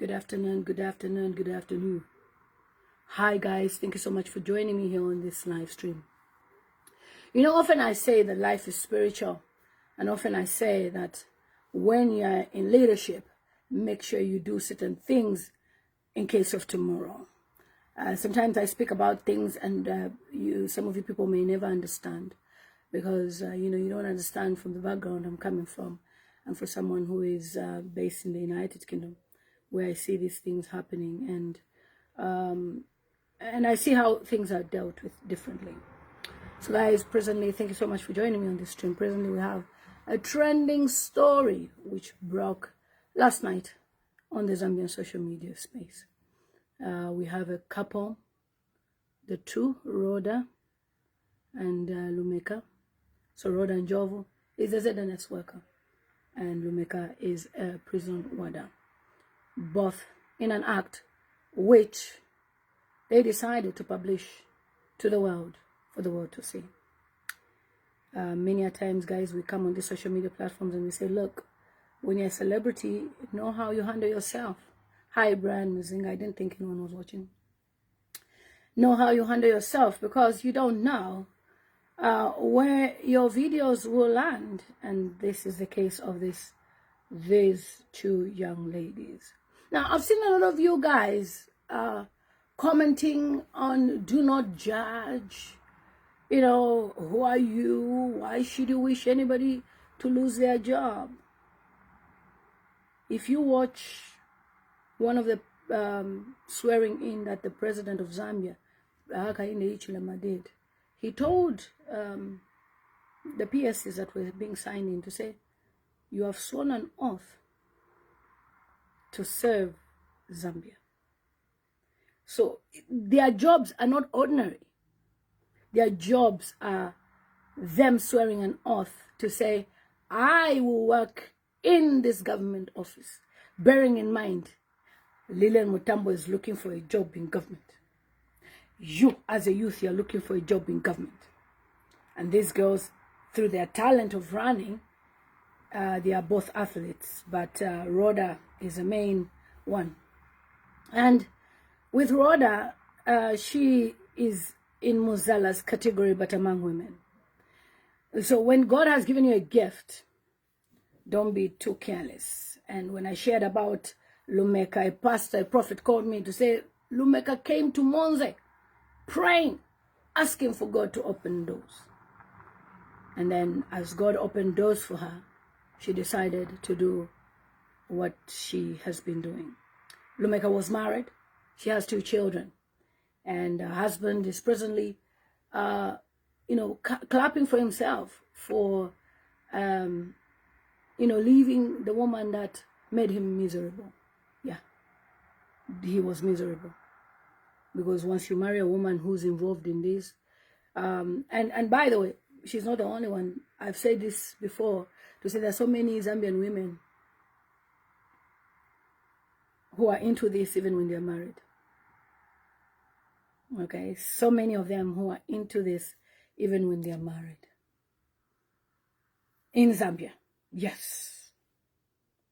Good afternoon, good afternoon, good afternoon. Hi guys, thank you so much for joining me here on this live stream. You know, often I say that life is spiritual, and often I say that when you're in leadership, make sure you do certain things in case of tomorrow. Sometimes I speak about things and some of you people may never understand because, you don't understand from the background I'm coming from. And for someone who is based in the United Kingdom, where I see these things happening and I see how things are dealt with differently. So guys, presently, thank you so much for joining me on this stream. Presently, we have a trending story which broke last night on the Zambian social media space. We have a couple, the two, Rhoda and Lumeka. So Rhoda and Njobvu is a ZNS worker, and Lumeka is a prison warder. Both in an act which they decided to publish to the world, for the world to see. Many a times, guys, we come on these social media platforms and we say, look, when you're a celebrity, know how you handle yourself. Hi, Brian Muzinga. I didn't think anyone was watching. Know how you handle yourself, because you don't know where your videos will land. And this is the case of these two young ladies. Now, I've seen a lot of you guys commenting on do not judge. You know, who are you? Why should you wish anybody to lose their job? If you watch one of the swearing in that the president of Zambia, did, he told the PSCs that were being signed in to say, you have sworn an oath to serve Zambia. So their jobs are not ordinary. Their jobs are them swearing an oath to say, I will work in this government office. Bearing in mind, Lilian Mutambo is looking for a job in government. You, as a youth, you're looking for a job in government. And these girls, through their talent of running, they are both athletes, but Rhoda is the main one. And with Rhoda, she is in Muzala's category, but among women. So when God has given you a gift, don't be too careless. And when I shared about Lumeka, a pastor, a prophet called me to say, Lumeka came to Monze, praying, asking for God to open doors. And then as God opened doors for her, she decided to do what she has been doing. Lumeka was married. She has 2 children. And her husband is presently, clapping for himself for, leaving the woman that made him miserable. Yeah, he was miserable. Because once you marry a woman who's involved in this, and by the way, she's not the only one. I've said this before, to say there's so many Zambian women who are into this even when they're married. Okay, so many of them who are into this even when they're married. In Zambia, yes.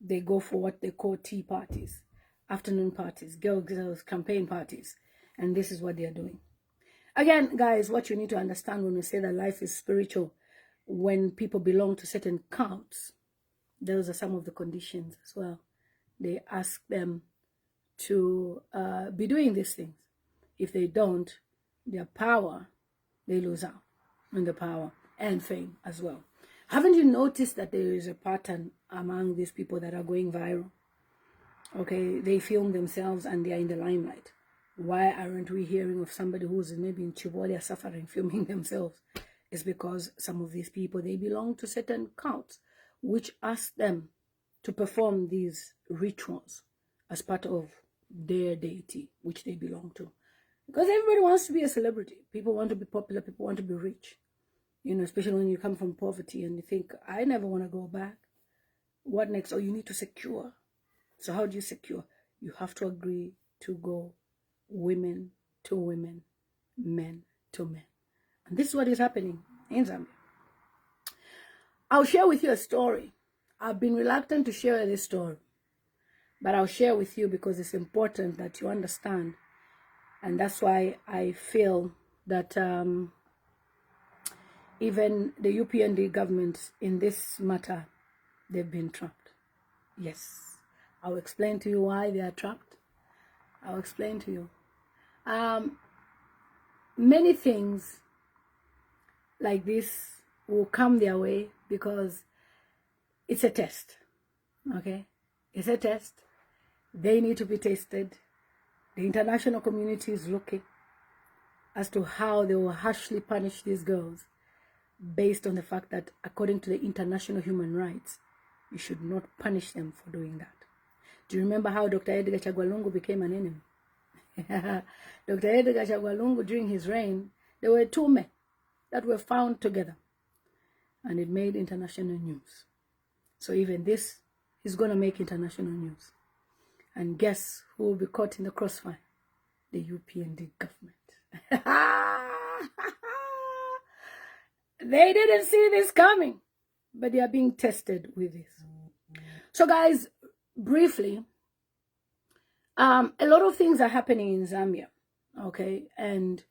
They go for what they call tea parties, afternoon parties, girls, campaign parties. And this is what they're doing. Again, guys, what you need to understand when we say that life is spiritual, when people belong to certain cults, those are some of the conditions as well. They ask them to be doing these things. If they don't, their power, they lose out on the power and fame as well. Haven't you noticed that there is a pattern among these people that are going viral? Okay, they film themselves and they are in the limelight. Why aren't we hearing of somebody who's maybe in Chibolia suffering, filming themselves? It's because some of these people, they belong to certain cults, which ask them to perform these rituals as part of their deity, which they belong to. Because everybody wants to be a celebrity. People want to be popular. People want to be rich. You know, especially when you come from poverty and you think, I never want to go back. What next? Oh, you need to secure. So how do you secure? You have to agree to go women to women, men to men. And this is what is happening in Zambia. I'll share with you a story. I've been reluctant to share this story but I'll share with you because it's important that you understand. And that's why I feel that even the UPND government in this matter, they've been trapped. Yes, I'll explain to you why they are trapped. I'll explain to you. Many things like this will come their way because it's a test. Okay, it's a test. They need to be tested. The international community is looking as to how they will harshly punish these girls based on the fact that according to the international human rights, you should not punish them for doing that. Do you remember how Dr. Edgar Chagwa Lungu became an enemy? Dr. Edgar Chagwa Lungu, during his reign, there were 2 men that were found together, and it made international news. So even this is going to make international news. And guess who will be caught in the crossfire? The UPND government. They didn't see this coming, but they are being tested with this. So guys, briefly, a lot of things are happening in Zambia, okay? And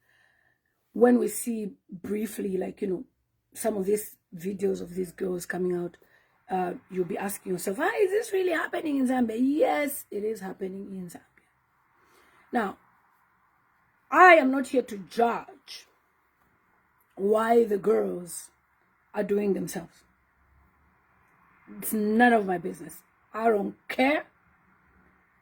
when we see briefly, like, you know, some of these videos of these girls coming out, you'll be asking yourself, is this really happening in Zambia? Yes, it is happening in Zambia. Now, I am not here to judge why the girls are doing themselves. It's none of my business. I don't care.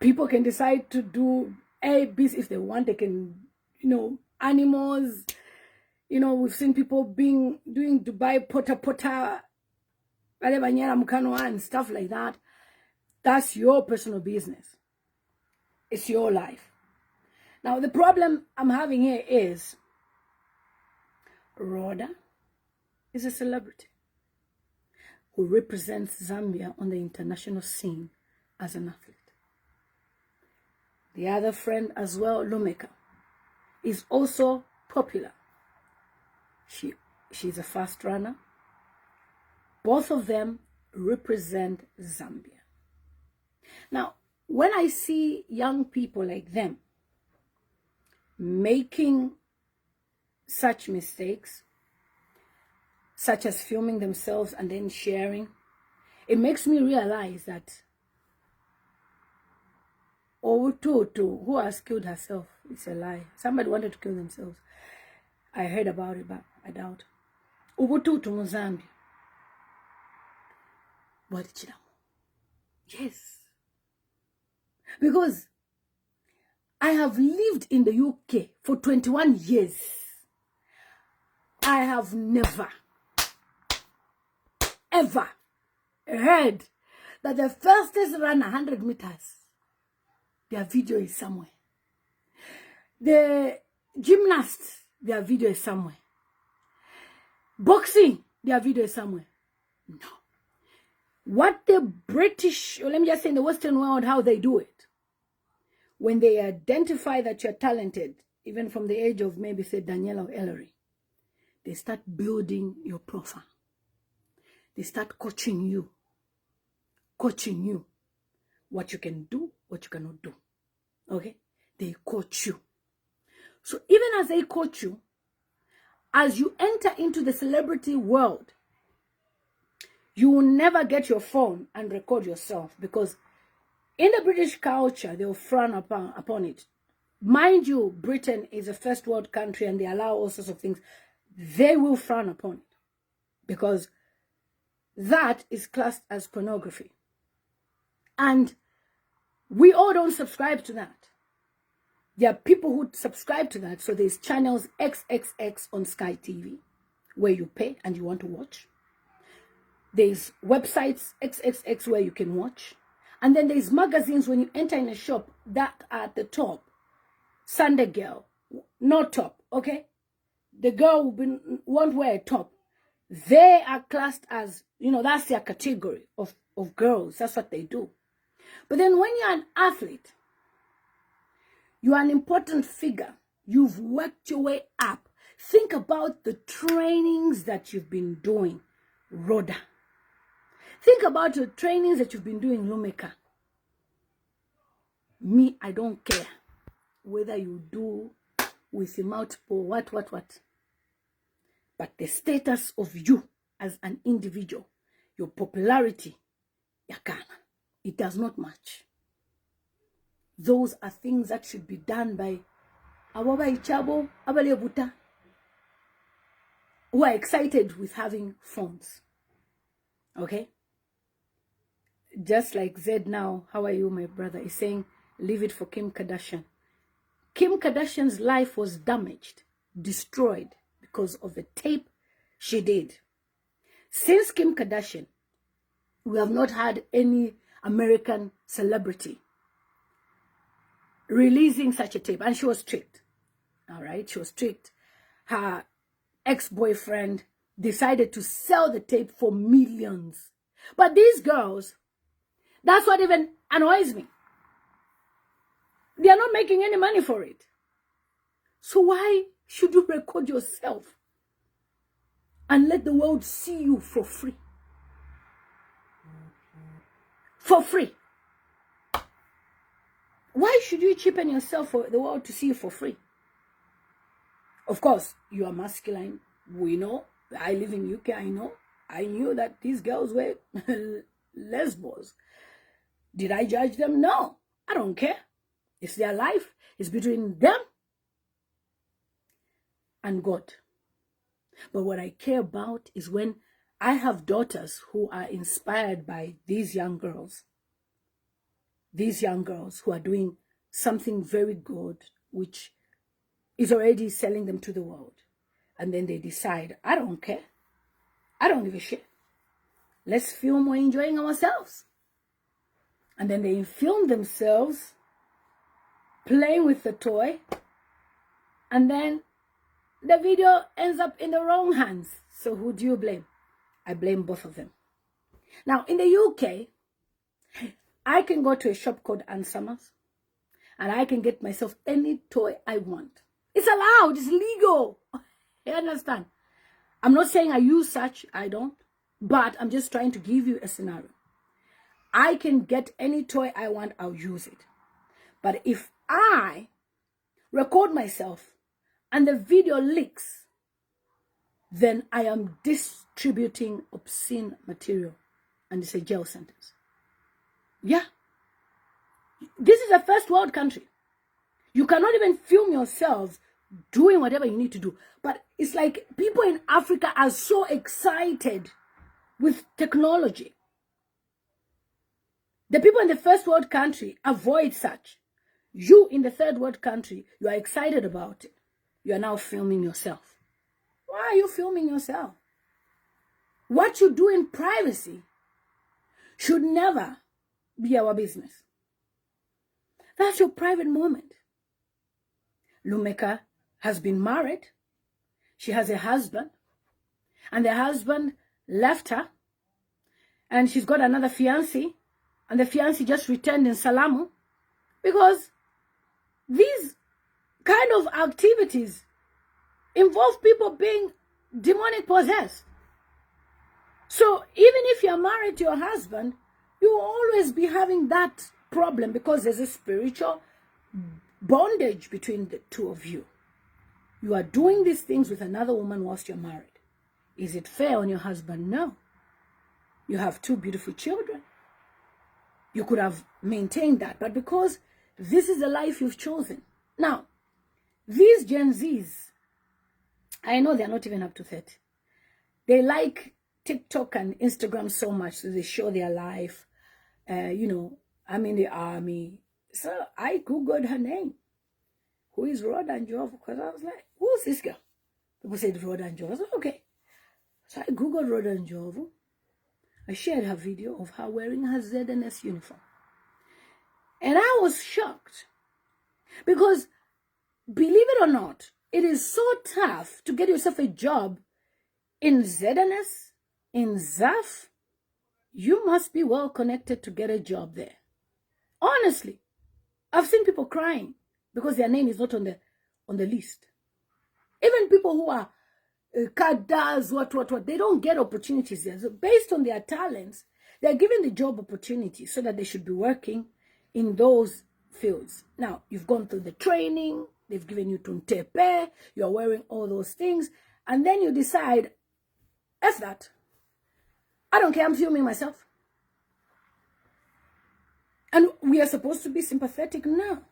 People can decide to do A, B, if they want. They can, you know, animals. You know, we've seen people doing Dubai pota and stuff like that. That's your personal business. It's your life. Now, the problem I'm having here is Rhoda is a celebrity who represents Zambia on the international scene as an athlete. The other friend as well, Lumeka, is also popular. She's a fast runner. Both of them represent Zambia. Now, when I see young people like them making such mistakes, such as filming themselves and then sharing, it makes me realize that Tutu, who has killed herself, it's a lie. Somebody wanted to kill themselves. I heard about it, but I doubt. Tutu Mozambique. Yes. Because I have lived in the UK for 21 years. I have never, ever heard that the fastest run 100 meters, their video is somewhere. The gymnasts, their video is somewhere. Boxing, their video is somewhere. No. What the British, or let me just say in the Western world, how they do it. When they identify that you're talented, even from the age of maybe say Daniela or Ellery, they start building your profile. They start coaching you. What you can do, what you cannot do. Okay? They coach you. So even as they coach you, as you enter into the celebrity world, you will never get your phone and record yourself, because in the British culture, they will frown upon it. Mind you, Britain is a first world country and they allow all sorts of things. They will frown upon it because that is classed as pornography. And we all don't subscribe to that. There are people who subscribe to that. So there's channels XXX on Sky TV where you pay and you want to watch. There's websites XXX where you can watch. And then there's magazines when you enter in a shop that are at the top. Sunday girl, no top, okay? The girl won't wear a top. They are classed as, you know, that's their category of girls. That's what they do. But then when you're an athlete, you are an important figure. You've worked your way up. Think about the trainings that you've been doing, Rhoda. Think about the trainings that you've been doing, Lumeka. Me, I don't care whether you do with multiple what. But the status of you as an individual, your popularity, yakana, it does not match. Those are things that should be done by Awaba Ichabo, Abalebuta, who are excited with having phones. Okay? Just like Zed now, how are you, my brother, is saying, leave it for Kim Kardashian. Kim Kardashian's life was damaged, destroyed because of the tape she did. Since Kim Kardashian, we have not had any American celebrity releasing such a tape. And she was tricked. All right, she was tricked. Her ex-boyfriend decided to sell the tape for millions. But these girls, that's what even annoys me. They are not making any money for it. So why should you record yourself and let the world see you for free? For free. Why should you cheapen yourself for the world to see you for free? Of course, you are masculine. We know. I live in UK, I know. I knew that these girls were lesbos. Did I judge them? No. I don't care. It's their life. It's between them and God. But what I care about is when I have daughters who are inspired by these young girls who are doing something very good, which is already selling them to the world. And then they decide, I don't care. I don't give a shit. Let's film we're enjoying ourselves. And then they film themselves playing with the toy. And then the video ends up in the wrong hands. So who do you blame? I blame both of them. Now, in the UK, I can go to a shop called Ann Summers and I can get myself any toy I want. It's allowed. It's legal. You understand? I'm not saying I use such. I don't. But I'm just trying to give you a scenario. I can get any toy I want. I'll use it. But if I record myself and the video leaks, then I am distributing obscene material. And it's a jail sentence. Yeah. This is a first world country. You cannot even film yourselves doing whatever you need to do. But it's like people in Africa are so excited with technology. The people in the first world country avoid such. You in the third world country, you are excited about it. You are now filming yourself. Why are you filming yourself? What you do in privacy should never be our business. That's your private moment. Lumeka has been married. She has a husband. And the husband left her. And she's got another fiancé. And the fiancé just returned in Salamu. Because these kind of activities involve people being demonic possessed. So even if you're married to your husband, you will always be having that problem because there's a spiritual bondage between the two of you. You are doing these things with another woman whilst you're married. Is it fair on your husband? No. You have two beautiful children. You could have maintained that, but because this is the life you've chosen. Now, these Gen Zs, I know they're not even up to 30. They like TikTok and Instagram so much, so they show their life. I'm in the army. So I Googled her name. Who is Rhoda Njobvu? Because I was like, who's this girl? People said Rhoda Njobvu. I was like, okay. So I Googled Rhoda Njobvu. I shared her video of her wearing her ZNS uniform. And I was shocked. Because, believe it or not, it is so tough to get yourself a job in ZNS, in ZAF. You must be well connected to get a job there. Honestly, I've seen people crying because their name is not on the list. Even people who are cadres, what, they don't get opportunities there. So based on their talents, they're given the job opportunity so that they should be working in those fields. Now, you've gone through the training, they've given you tuntepe, you're wearing all those things, and then you decide, F that. I don't care, I'm filming myself. And we are supposed to be sympathetic? No.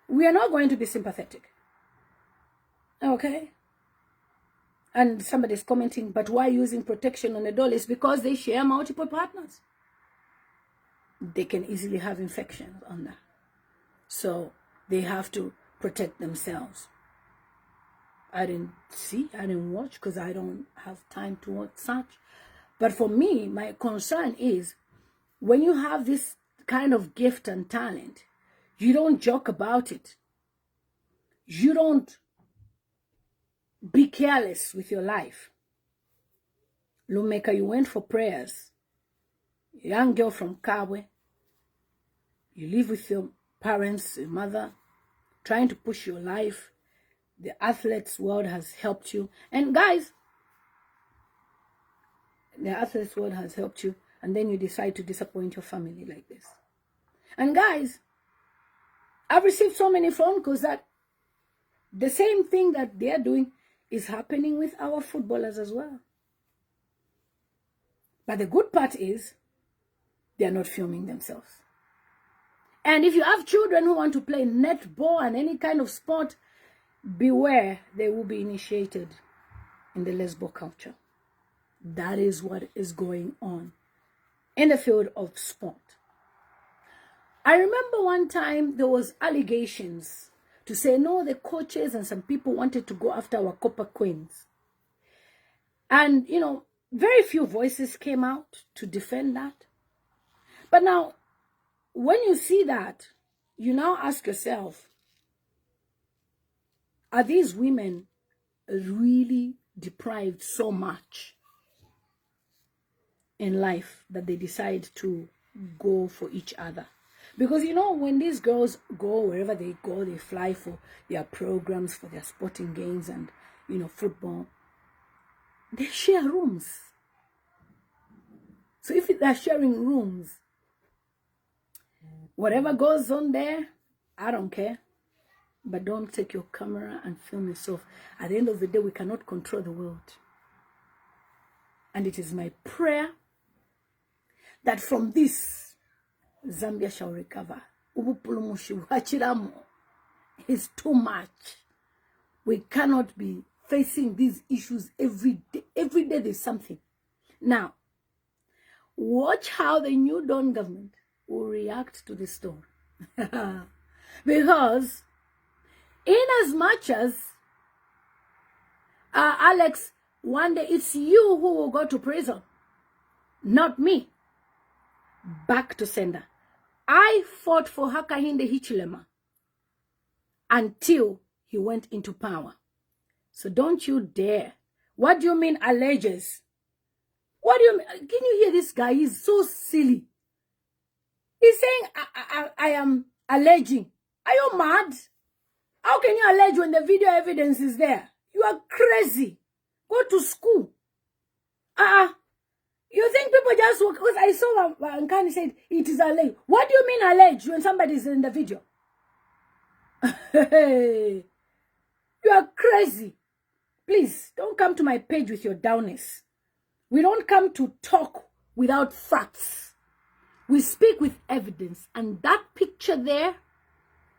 We are not going to be sympathetic. Okay? And somebody's commenting, but why using protection on a doll? It's because they share multiple partners. They can easily have infections on that. So they have to protect themselves. I didn't watch because I don't have time to watch such. But for me, my concern is when you have this kind of gift and talent, you don't joke about it. You don't be careless with your life. Lumeka, you went for prayers. Young girl from Kabwe. You live with your parents, your mother, trying to push your life. The athletes world has helped you. And guys, the athletes world has helped you. And then you decide to disappoint your family like this. And guys, I've received so many phone calls that the same thing that they're doing is happening with our footballers as well. But the good part is they're not filming themselves. And if you have children who want to play netball and any kind of sport, beware, they will be initiated in the lesbo culture. That is what is going on in the field of sport. I remember one time there was allegations to say, no, the coaches and some people wanted to go after our Copper Queens. And, you know, very few voices came out to defend that. But now, when you see that, you now ask yourself, are these women really deprived so much in life that they decide to go for each other? Because, you know, when these girls go, wherever they go, they fly for their programs, for their sporting games and, you know, football. They share rooms. So if they're sharing rooms, whatever goes on there, I don't care. But don't take your camera and film yourself. At the end of the day, we cannot control the world. And it is my prayer that from this, Zambia shall recover. It's too much. We cannot be facing these issues every day. Every day there's something. Now, watch how the new Dawn government will react to this story. Because in as much as Alex, one day it's you who will go to prison, not me. Back to sender. I fought for Hakainde Hichilema until he went into power. So don't you dare. What do you mean alleges? What do you mean? Can you hear this guy? He's so silly. He's saying, I am alleging. Are you mad? How can you allege when the video evidence is there? You are crazy. Go to school. You think people just walk? Because I saw Nkani said it is alleged. What do you mean allege when somebody is in the video? You are crazy. Please, don't come to my page with your downness. We don't come to talk without facts. We speak with evidence. And that picture there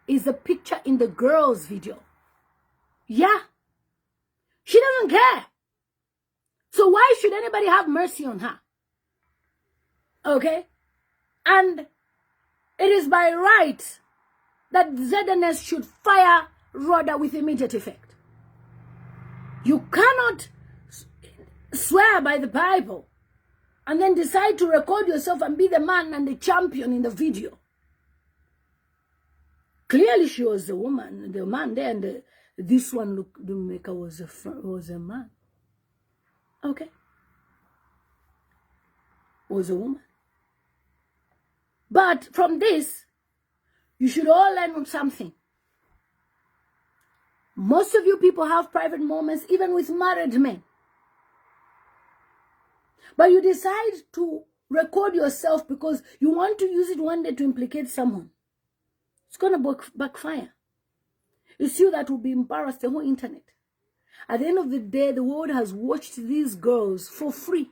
is a picture in the girl's video. Yeah. She doesn't care. So why should anybody have mercy on her? Okay? And it is by right that ZNS should fire Rhoda with immediate effect. You cannot swear by the Bible and then decide to record yourself and be the man and the champion in the video. Clearly she was a woman, the man there, and this one, look, the maker was a man. Okay. Was a woman. But from this, you should all learn something. Most of you people have private moments, even with married men. But you decide to record yourself because you want to use it one day to implicate someone. It's going to backfire. It's you that will be embarrassed, the whole internet. At the end of the day, the world has watched these girls for free.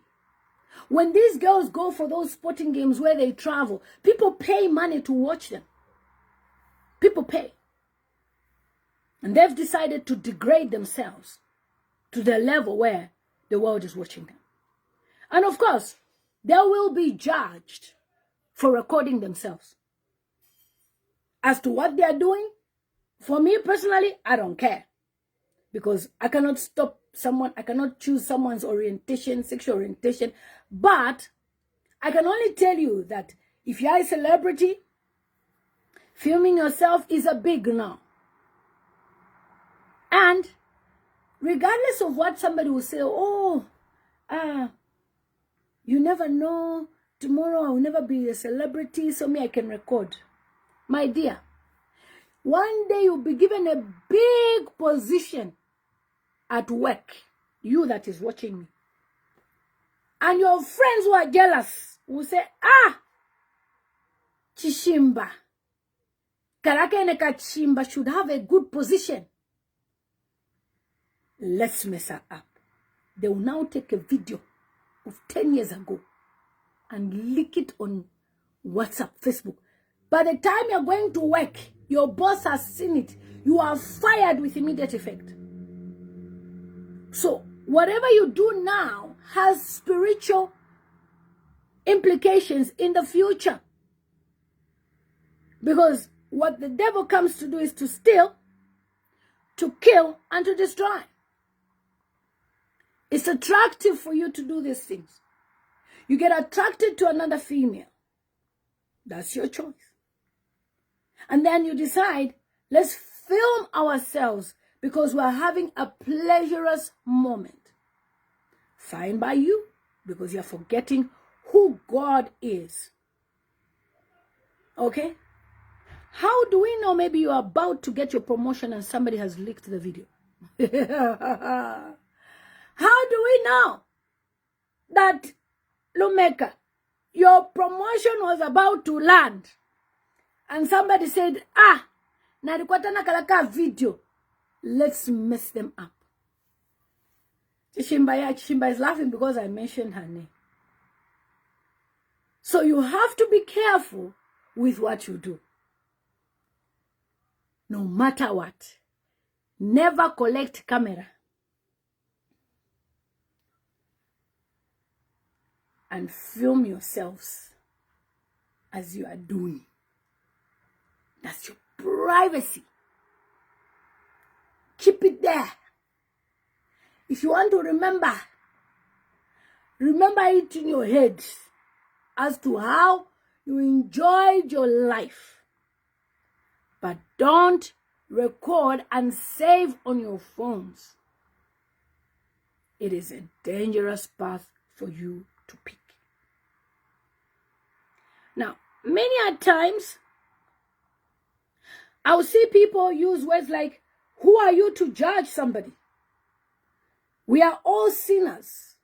When these girls go for those sporting games where they travel, people pay money to watch them. People pay. And they've decided to degrade themselves to the level where the world is watching them. And of course, they will be judged for recording themselves. As to what they are doing, for me personally, I don't care. Because I cannot stop someone, I cannot choose someone's orientation, sexual orientation. But I can only tell you that if you are a celebrity, filming yourself is a big no. And regardless of what somebody will say, you never know, tomorrow I will never be a celebrity, so me I can record. My dear, one day you'll be given a big position at work, you that is watching me. And your friends who are jealous will say, Chishimba, Karakeneka Chimba should have a good position. Let's mess her up. They will now take a video of 10 years ago and leak it on WhatsApp, Facebook. By the time you're going to work, your boss has seen it. You are fired with immediate effect. So whatever you do now has spiritual implications in the future. Because what the devil comes to do is to steal, to kill, and to destroy. It's attractive for you to do these things. You get attracted to another female. That's your choice. And then you decide, let's film ourselves because we're having a pleasurous moment. Fine by you, because you're forgetting who God is. Okay? How do we know maybe you're about to get your promotion and somebody has leaked the video? How do we know that, Lumeka, your promotion was about to land and somebody said, nalikwatana kalaka video, let's mess them up? Chishimba is laughing because I mentioned her name. So you have to be careful with what you do. No matter what. Never collect camera and film yourselves as you are doing. That's your privacy. Keep it there. If you want to remember it in your head as to how you enjoyed your life. But don't record and save on your phones. It is a dangerous path for you to pick. Now, many a times, I'll see people use words like, who are you to judge somebody? We are all sinners.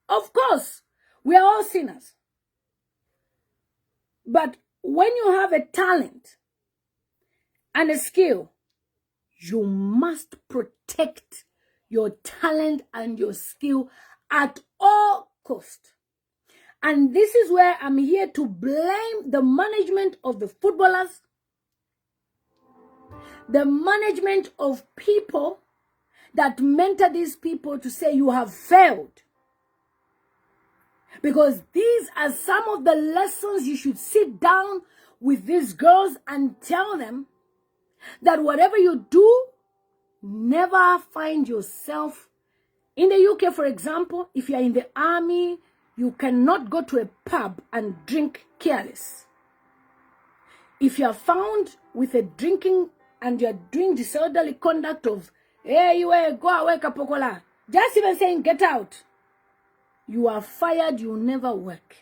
Of course, we are all sinners. But when you have a talent and a skill, you must protect your talent and your skill at all costs. And this is where I'm here to blame the management of the footballers, the management of people that mentor these people to say you have failed. Because these are some of the lessons you should sit down with these girls and tell them that whatever you do, never find yourself. In the UK, for example, if you're in the army, you cannot go to a pub and drink careless. If you are found with a drinking and you're doing disorderly conduct of, hey, you go away, kapokola, just even saying get out, you are fired, you'll never work.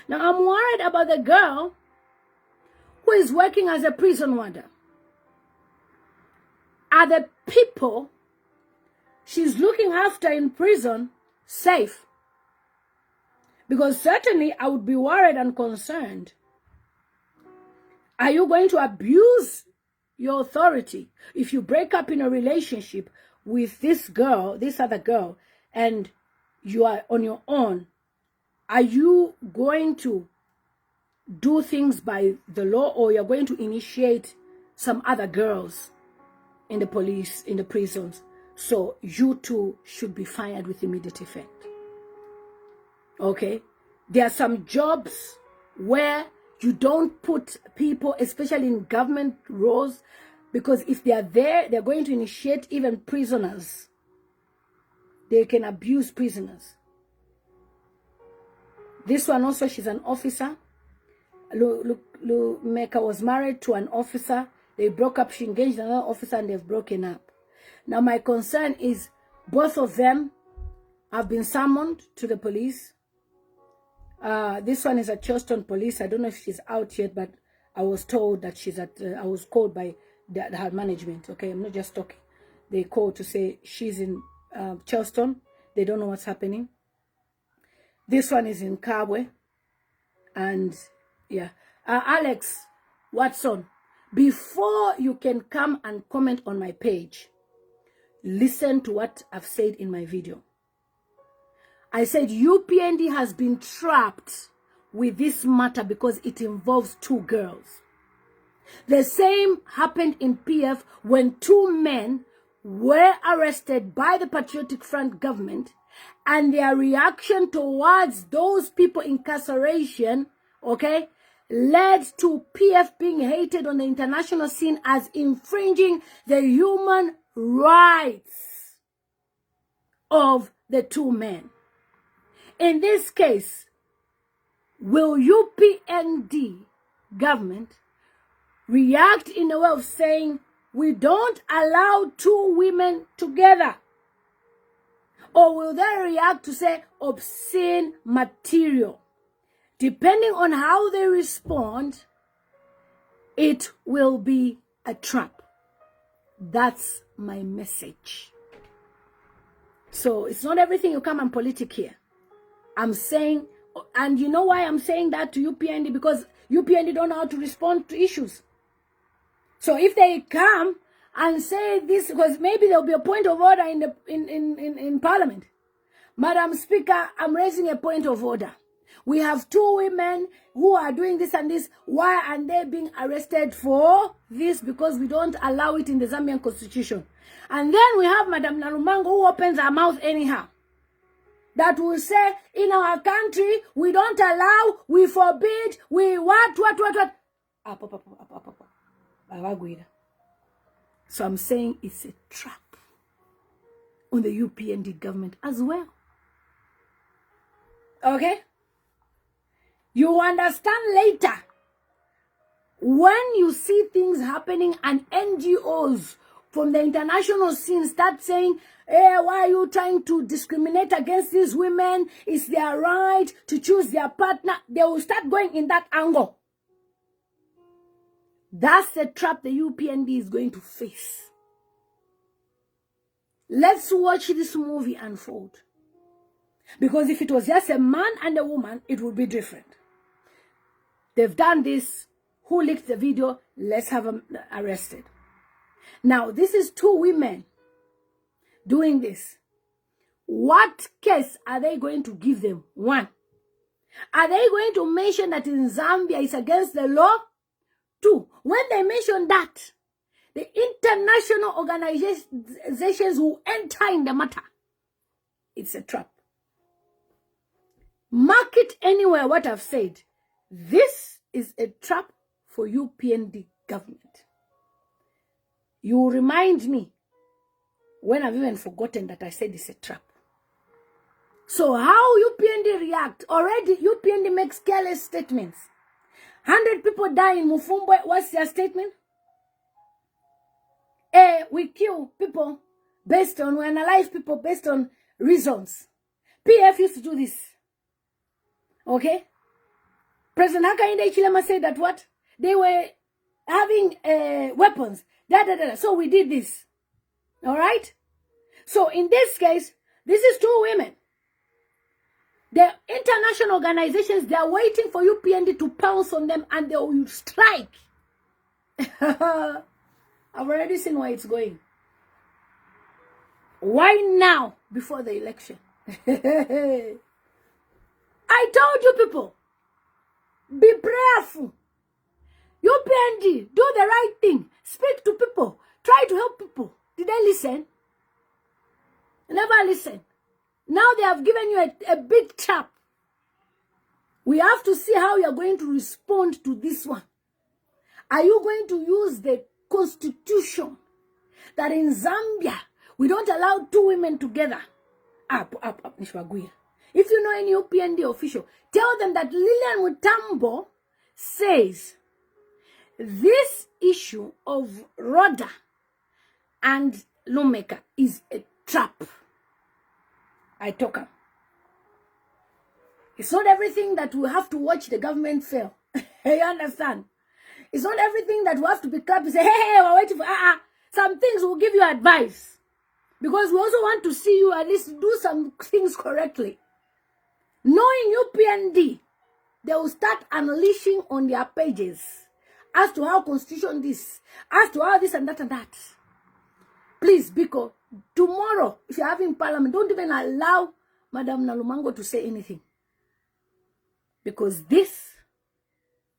Now, I'm worried about the girl who is working as a prison warder. Are the people she's looking after in prison safe? Because certainly I would be worried and concerned. Are you going to abuse your authority if you break up in a relationship with this girl, this other girl, and you are on your own? Are you going to do things by the law, or you're going to initiate some other girls in the police, in the prisons? So you too should be fired with immediate effect. Okay? There are some jobs where you don't put people, especially in government roles, because if they are there, they're going to initiate even prisoners. They can abuse prisoners. This one also, she's an officer. Lumeka was married to an officer. They broke up. She engaged another officer and they've broken up. Now, my concern is both of them have been summoned to the police. This one is at Charleston Police. I don't know if she's out yet, but I was told that she's at, I was called by her management. Okay, I'm not just talking. They called to say she's in Charleston. They don't know what's happening. This one is in Kabwe. And yeah, Alex Watson, before you can come and comment on my page, listen to what I've said in my video. I said UPND has been trapped with this matter because it involves two girls. The same happened in PF when two men were arrested by the Patriotic Front government, and their reaction towards those people incarceration, okay, led to PF being hated on the international scene as infringing the human rights of the two men. In this case, will UPND government react in a way of saying, we don't allow two women together? Or will they react to say obscene material? Depending on how they respond, it will be a trap. That's my message. So it's not everything you come and politic here. I'm saying, and you know why I'm saying that to UPND? Because UPND don't know how to respond to issues. So if they come and say this, because maybe there'll be a point of order in Parliament. Madam Speaker, I'm raising a point of order. We have two women who are doing this and this. Why are they being arrested for this? Because we don't allow it in the Zambian constitution. And then we have Madam Narumango who opens her mouth anyhow. That will say, in our country, we don't allow, we forbid, we what. So I'm saying it's a trap on the UPND government as well. Okay? You understand later, when you see things happening and NGOs from the international scene start saying, hey, why are you trying to discriminate against these women? It's their right to choose their partner. They will start going in that angle. That's the trap the UPND is going to face. Let's watch this movie unfold. Because if it was just a man and a woman, it would be different. They've done this. Who leaked the video? Let's have them arrested. Now, this is two women doing this. What case are they going to give them? One, are they going to mention that in Zambia it's against the law? Two, when they mention that, the international organizations will enter in the matter. It's a trap. Mark it anywhere what I've said. This is a trap for UPND government. You remind me when I've even forgotten that I said it's a trap. So how UPND react? Already UPND makes careless statements. 100 people die in Mufumbwe. What's their statement? We kill people based on, we analyze people based on reasons. PF used to do this. Okay? President Hakainde Hichilema said that what? They were having weapons. So we did this. All right? So in this case, this is two women. 100 people die in Mufumbwe. What's their statement? We kill people based on, we analyze people based on reasons. PF used to do this. Okay? President Hakainde Hichilema said that what? They were having weapons. So we did this. All right? So in this case, this is two women. 100 people die in Mufumbwe. What's their statement? The international organizations, they are waiting for UPND to pounce on them and they will strike. I've already seen where it's going. Why now, before the election? I told you people, be prayerful. UPND, do the right thing. Speak to people. Try to help people. Did they listen? Never listen. Now they have given you a big trap. We have to see how you are going to respond to this one. Are you going to use the constitution that in Zambia, we don't allow two women together? If you know any UPND official, tell them that Lilian Mutambo says this issue of Rhoda and lawmaker is a trap. I talk her. It's not everything that we have to watch the government fail. You understand? It's not everything that we have to be clapped and say, hey, we're waiting for, Some things will give you advice. Because we also want to see you at least do some things correctly. Knowing UPND, they will start unleashing on their pages as to how constitution this, as to how this and that and that. Please, Biko, tomorrow, if you're having parliament, don't even allow Madam Nalumango to say anything. Because this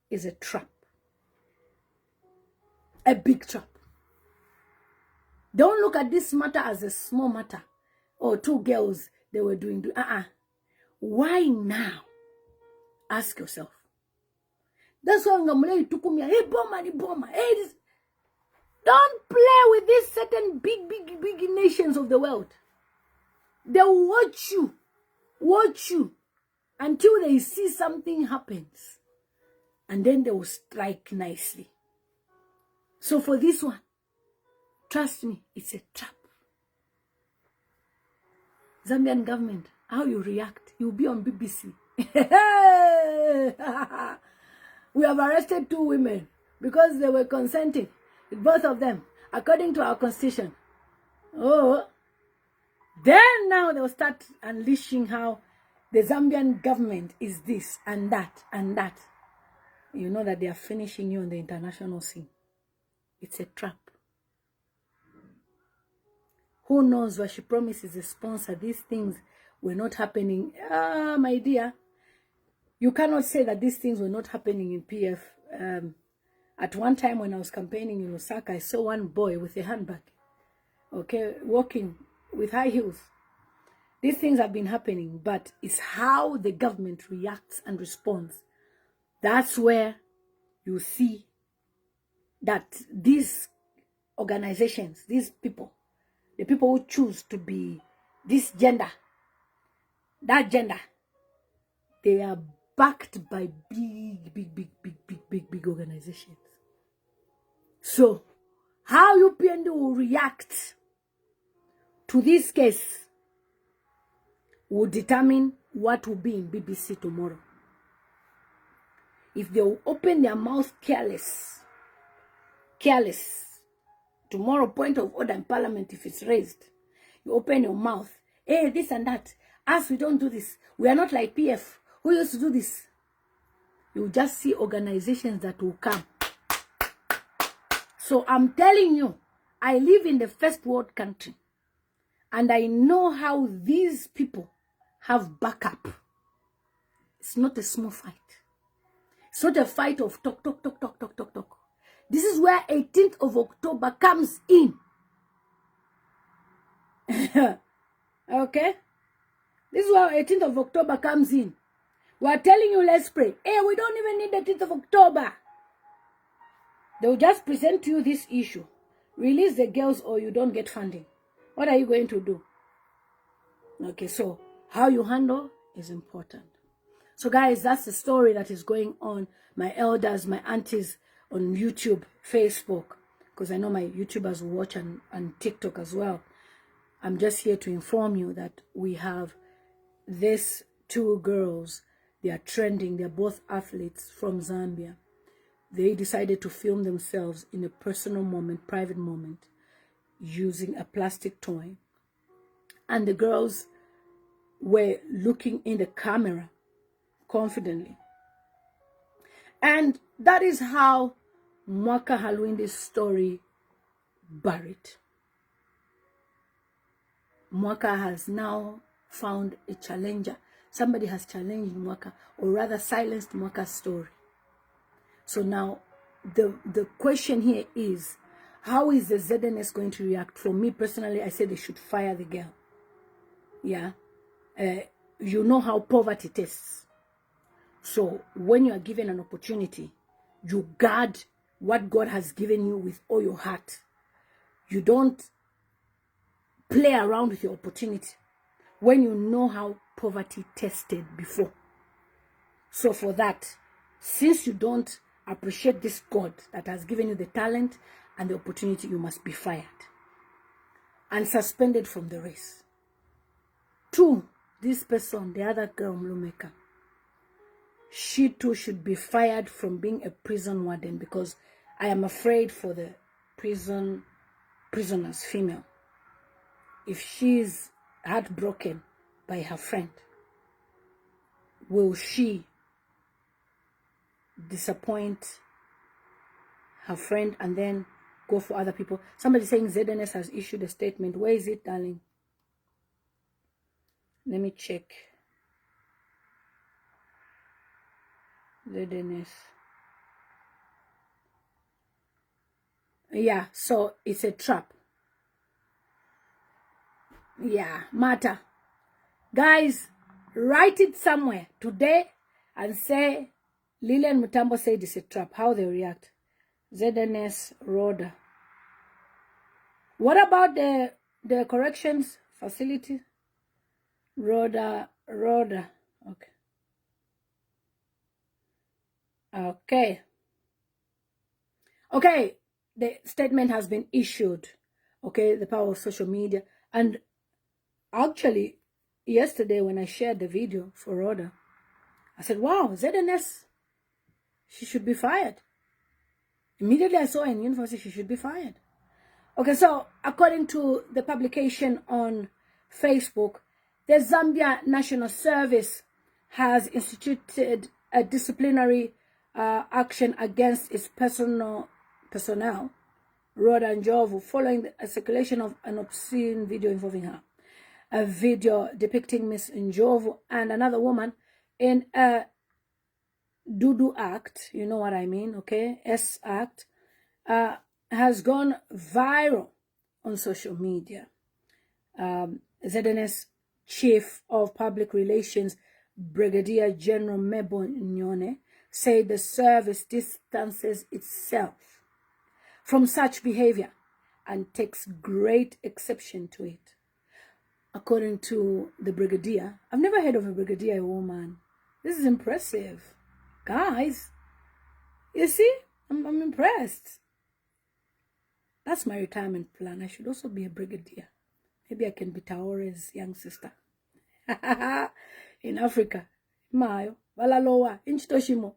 is a trap. A big trap. Don't look at this matter as a small matter. Or two girls, they were doing. Why now? Ask yourself. That's why I'm going to come here. Hey, bomber. Hey, this. Don't play with these certain big nations of the world. They will watch you until they see something happens. And then they will strike nicely. So for this one, trust me, it's a trap. Zambian government, how you react, you'll be on BBC. We have arrested 2 women because they were consenting. Both of them, according to our constitution. Oh, then now they'll start unleashing how the Zambian government is this and that and that. You know that they are finishing you on the international scene. It's a trap. Who knows what she promises a sponsor? These things were not happening. My dear, you cannot say that these things were not happening in PF. At one time when I was campaigning in Osaka, I saw one boy with a handbag, okay, walking with high heels. These things have been happening, but it's how the government reacts and responds. That's where you see that these organizations, these people, the people who choose to be this gender, that gender, they are backed by big organizations. So, how UPND will react to this case will determine what will be in BBC tomorrow. If they will open their mouth careless, tomorrow point of order in parliament, if it's raised, you open your mouth, hey, this and that, us, we don't do this, we are not like PF, who used to do this? You just see organizations that will come. So I'm telling you, I live in the first world country, and I know how these people have backup. It's not a small fight. It's not a fight of talk. This is where 18th of October comes in. Okay? This is where 18th of October comes in. We are telling you, let's pray. Hey, we don't even need the 18th of October. They'll just present to you this issue. Release the girls or you don't get funding. What are you going to do? Okay, so how you handle is important. So guys, that's the story that is going on. My elders, my aunties on YouTube, Facebook, because I know my YouTubers will watch and TikTok as well. I'm just here to inform you that we have these 2 girls. They are trending. They're both athletes from Zambia. They decided to film themselves in a personal moment, private moment, using a plastic toy. And the girls were looking in the camera confidently. And that is how Mwaka Halwindi's story buried. Mwaka has now found a challenger. Somebody has challenged Mwaka, or rather silenced Mwaka's story. So now the question here is, how is the ZNS going to react? For me personally, I say they should fire the girl. Yeah. You know how poverty tests. So when you are given an opportunity, you guard what God has given you with all your heart. You don't play around with your opportunity when you know how poverty tested before. So for that, since you don't appreciate this God that has given you the talent and the opportunity, you must be fired and suspended from the race. 2, this person, the other girl, Mlumeka, she too should be fired from being a prison warden, because I am afraid for the prisoners, female. If she's heartbroken by her friend, will she disappoint her friend and then go for other people? Somebody saying ZNS has issued a statement. Where is it, darling? Let me check. ZNS. Yeah, so it's a trap. Yeah, matter. Guys, write it somewhere today and say, Lilian Mutambo said it's a trap. How they react. ZNS, Rhoda. What about the corrections facility? Rhoda. Okay. Okay, the statement has been issued. Okay, the power of social media. And actually, yesterday when I shared the video for Rhoda, I said, wow, ZNS, she should be fired. Immediately I saw in university, she should be fired. Okay, so according to the publication on Facebook, the Zambia National Service has instituted a disciplinary action against its personnel, Rhoda Njobvu, following a circulation of an obscene video involving her. A video depicting Miss Njobvu and another woman in a Dudu act, you know what I mean, okay, S act, has gone viral on social media. ZNS Chief of Public Relations, Brigadier General Mebo Nyone, said the service distances itself from such behavior and takes great exception to it. According to the Brigadier, I've never heard of a Brigadier, a woman. This is impressive. Guys, you see, I'm impressed. That's my retirement plan. I should also be a brigadier. Maybe I can be Taore's young sister. In Africa. Mayo. Balaloa. Inchitoshimo.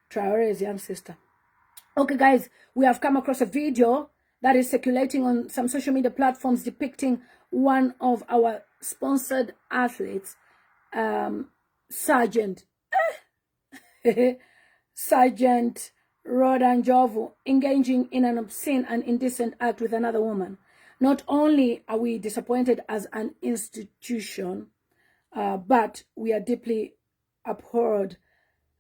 Traore's young sister. Okay, guys, we have come across a video that is circulating on some social media platforms depicting one of our sponsored athletes, Sergeant Rhoda Njobvu, engaging in an obscene and indecent act with another woman. Not only are we disappointed as an institution, but we are deeply abhorred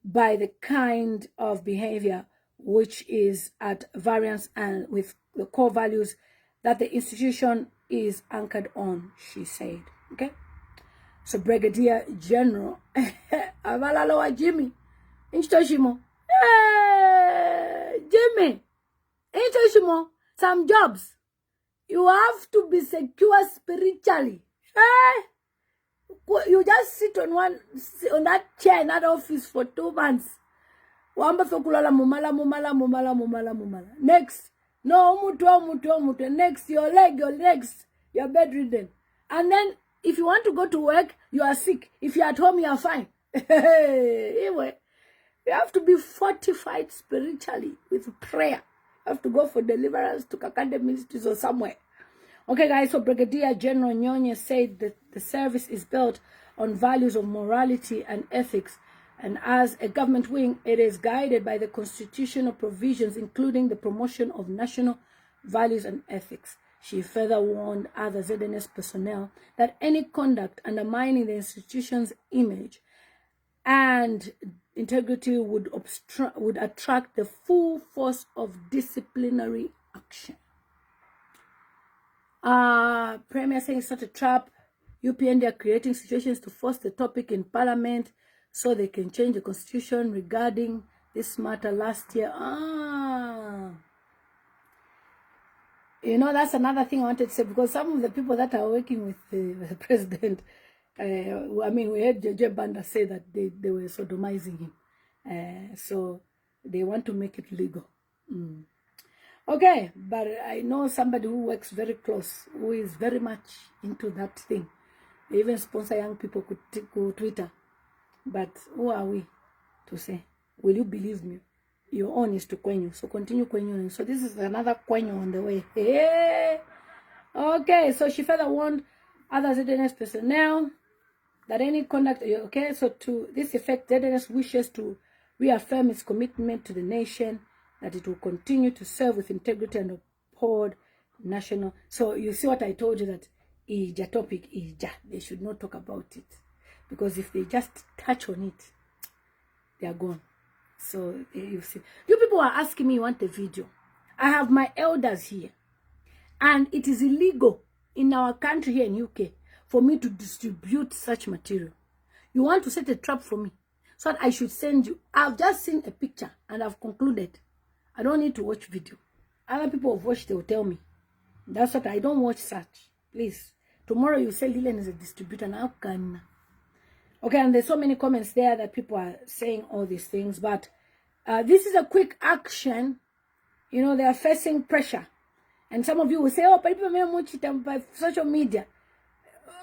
by the kind of behavior which is at variance and with the core values that the institution is anchored on, she said. Okay? So Brigadier General Avalaloa Jimmy Inchitoshimo. Jimmy Inchitoshimo, some jobs you have to be secure spiritually. You just sit on that chair in that office for 2 months. Next, no mutu. Next, your legs, you're bedridden. And then if you want to go to work, you are sick. If you're at home, you are fine. Anyway, you have to be fortified spiritually with prayer. You have to go for deliverance to Kakande Ministries or somewhere. Okay, guys, so Brigadier General Nyonye said that the service is built on values of morality and ethics, and as a government wing, it is guided by the constitutional provisions, including the promotion of national values and ethics. She further warned other ZNS personnel that any conduct undermining the institution's image and integrity would attract the full force of disciplinary action. Premier saying it's not a trap. UPND are creating situations to force the topic in Parliament so they can change the constitution regarding this matter last year. You know, that's another thing I wanted to say, because some of the people that are working with the president, I mean, we heard JJ Banda say that they were sodomizing him. So they want to make it legal. Okay, but I know somebody who works very close, who is very much into that thing. They even sponsor young people to Twitter. But who are we to say? Will you believe me? Your own is to kwenyu. So continue kwenyu. So this is another kwenyu on the way. Hey! Okay, so she further warned other ZNS personnel that any conduct, okay, so to this effect, ZNS wishes to reaffirm its commitment to the nation, that it will continue to serve with integrity and uphold national. So you see what I told you, that ija topic ija, they should not talk about it, because if they just touch on it, they are gone. So you see, you people are asking me, you want a video. I have my elders here, and it is illegal in our country here in UK for me to distribute such material. You want to set a trap for me so that I should send you. I've just seen a picture and I've concluded. I don't need to watch video. Other people have watched, they will tell me. That's what I don't watch such. Please. Tomorrow you say Lillian is a distributor. Now can. Okay, and there's so many comments there that people are saying all these things. But this is a quick action. You know, they are facing pressure. And some of you will say, oh, people by social media.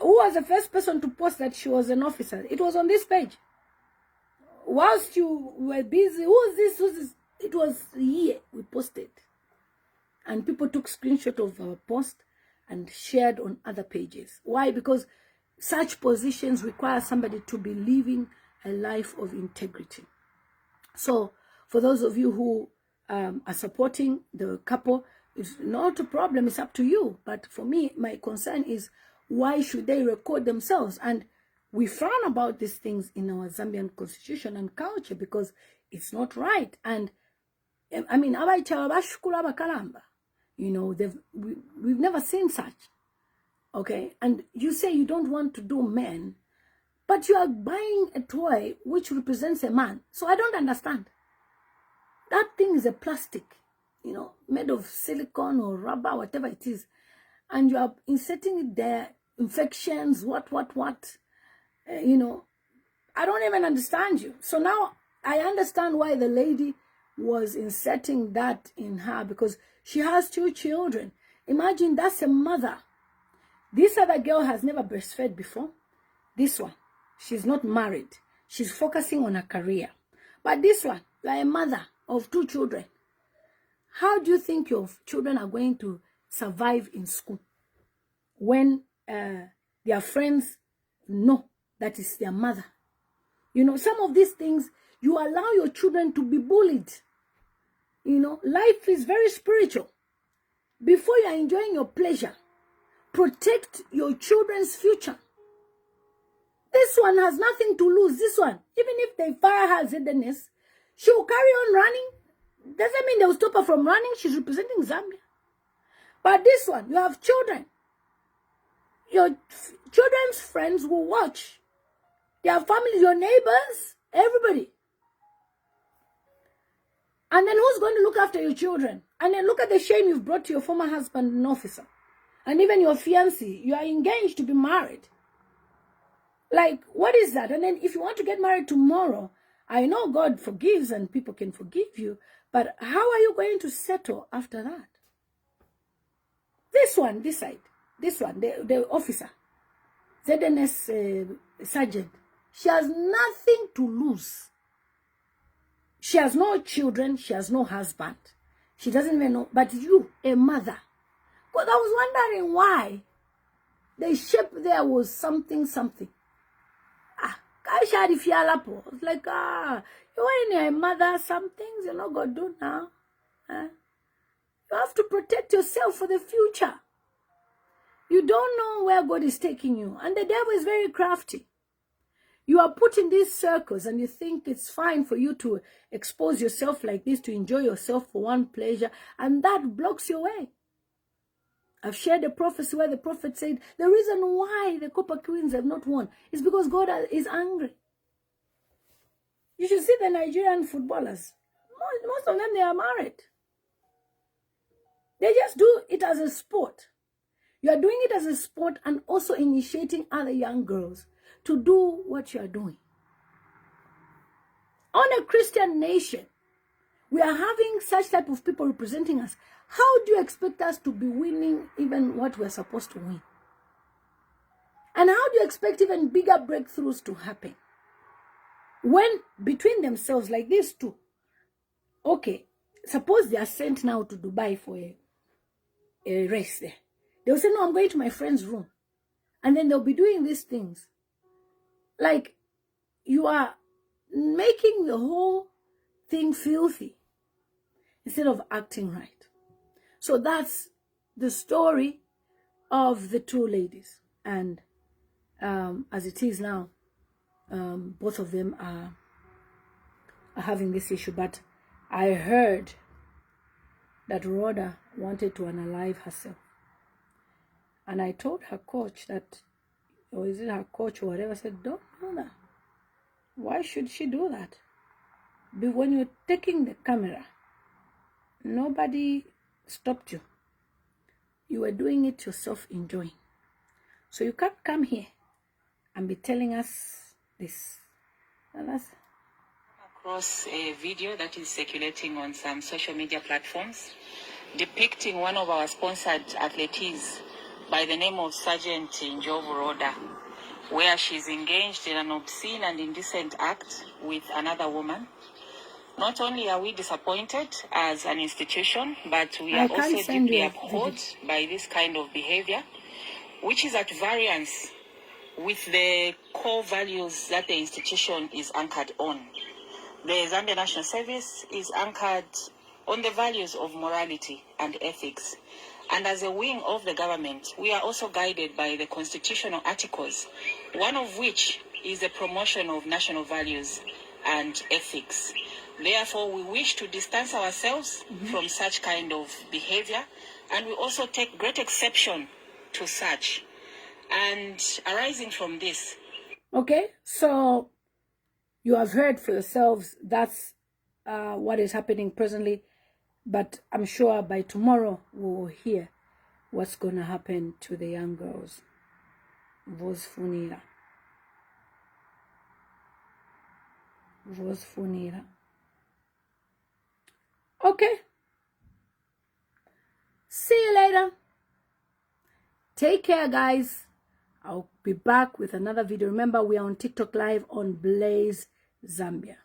Who was the first person to post that she was an officer? It was on this page. Whilst you were busy, who's this? It was here we posted. And people took screenshot of our post and shared on other pages. Why? Because such positions require somebody to be living a life of integrity. So for those of you who are supporting the couple, it's not a problem, it's up to you. But for me, my concern is, why should they record themselves? And we frown about these things in our Zambian constitution and culture because it's not right. And I mean, you know, we've never seen such. Okay, and you say you don't want to do men, but you are buying a toy which represents a man. So I don't understand. That thing is a plastic, you know, made of silicone or rubber, whatever it is. And you are inserting it there, infections, what. You know, I don't even understand you. So now I understand why the lady was inserting that in her, because she has 2 children. Imagine, that's a mother. This other girl has never breastfed before. This one, she's not married. She's focusing on her career. But this one, you are a mother of 2 children. How do you think your children are going to survive in school when their friends know that is their mother? You know, some of these things, you allow your children to be bullied. You know, life is very spiritual. Before you are enjoying your pleasure, protect your children's future. This one has nothing to lose. This one, even if they fire her ZNS, she will carry on running. Doesn't mean they will stop her from running. She's representing Zambia. But this one, you have children. Your children's friends will watch. Their families, your neighbors, everybody. And then who's going to look after your children? And then look at the shame you've brought to your former husband and officer. And even your fiancé, you are engaged to be married. Like, what is that? And then if you want to get married tomorrow, I know God forgives and people can forgive you, but how are you going to settle after that? This one, this side, this one, the officer, ZNS sergeant, she has nothing to lose. She has no children, she has no husband. She doesn't even know, but you, a mother, Because I was wondering why the shape there was something. I was like, you're in your mother, some things you're not going to do now. You have to protect yourself for the future. You don't know where God is taking you. And the devil is very crafty. You are put in these circles and you think it's fine for you to expose yourself like this, to enjoy yourself for one pleasure, and that blocks your way. I've shared a prophecy where the prophet said, the reason why the Copper Queens have not won is because God is angry. You should see the Nigerian footballers. Most of them, they are married. They just do it as a sport. You are doing it as a sport and also initiating other young girls to do what you are doing. On a Christian nation, we are having such type of people representing us. How do you expect us to be winning even what we're supposed to win? And how do you expect even bigger breakthroughs to happen? When between themselves, like these two, okay, suppose they are sent now to Dubai for a race there. They'll say, no, I'm going to my friend's room. And then they'll be doing these things. Like, you are making the whole thing filthy instead of acting right. So that's the story of the two ladies. And as it is now, both of them are having this issue. But I heard that Rhoda wanted to unalive herself. And I told her coach that, or is it her coach or whatever, said, don't do that. Why should she do that? But when you're taking the camera, nobody stopped you. You were doing it yourself, enjoying. So you can't come here and be telling us this. And that's across a video that is circulating on some social media platforms depicting one of our sponsored athletes by the name of Sergeant Njobvu Rhoda, where she's engaged in an obscene and indecent act with another woman. Not only are we disappointed as an institution, but we are also deeply abhorred by this kind of behavior, which is at variance with the core values that the institution is anchored on. The Zambia National Service is anchored on the values of morality and ethics. And as a wing of the government, we are also guided by the constitutional articles, one of which is the promotion of national values and ethics. Therefore, we wish to distance ourselves from such kind of behavior, and we also take great exception to such. And arising from this. Okay, so you have heard for yourselves, that's what is happening presently. But I'm sure by tomorrow we will hear what's going to happen to the young girls. Vos funira. Okay. See you later. Take care, guys. I'll be back with another video. Remember, we are on TikTok Live on Blaze Zambia.